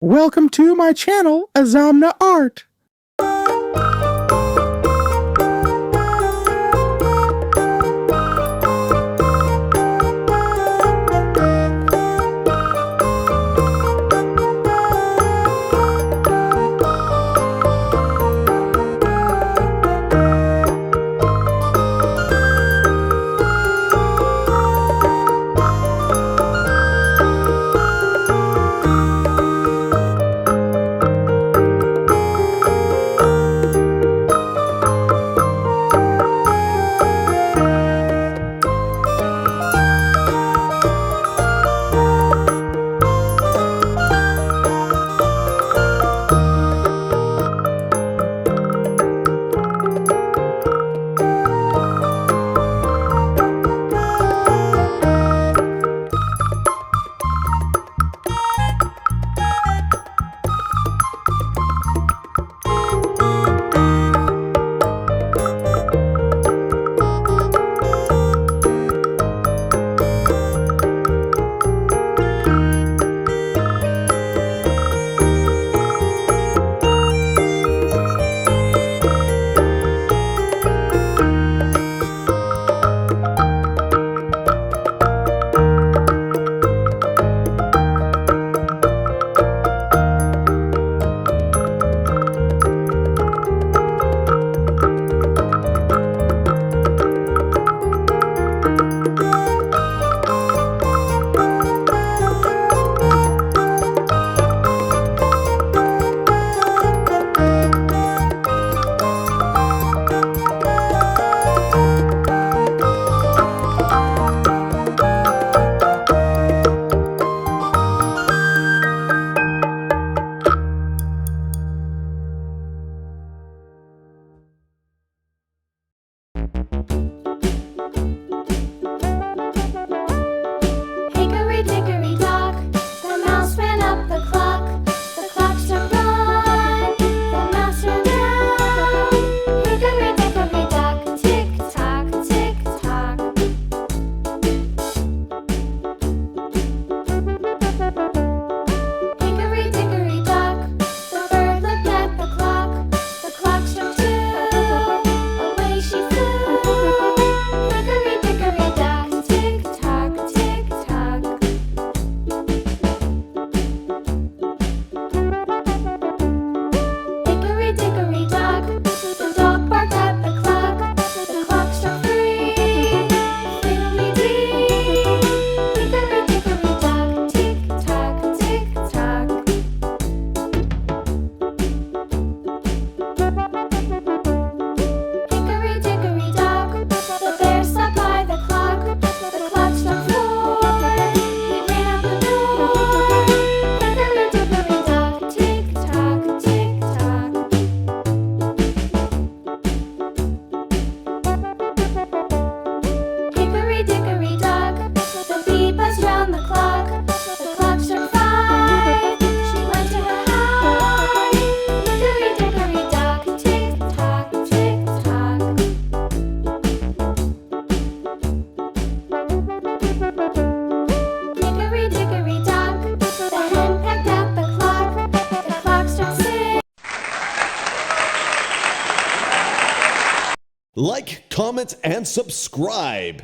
Welcome to my channel, Azamna Art. Hickory dickory dock, the mouse ran up the clock. The clock struck one, the mouse ran down. Hickory dickory dock, tick tock, tick tock. Hickory dickory dock, the bird looked at the clock. The clock struck two, away she flew. Hickory dickory dock, tick tock, tick tock. Hickory dickory dock, the dog barked at the clock. The clock struck three, fiddly-dee. Hickory dickory dock, tick tock, tick tock. Hickory dickory dock, the bear sat by the clock. The clock struck four, he ran out the door. Hickory dickory dock, tick tock, tick tock. Hickory dickory dock, the bee buzzed round the clock. The clock struck five, she went to her hive. Hickory dickory dock, tick tock, tick tock. Hickory dickory dock, the hen pecked at the clock. The clock struck six. Like, comment, and subscribe.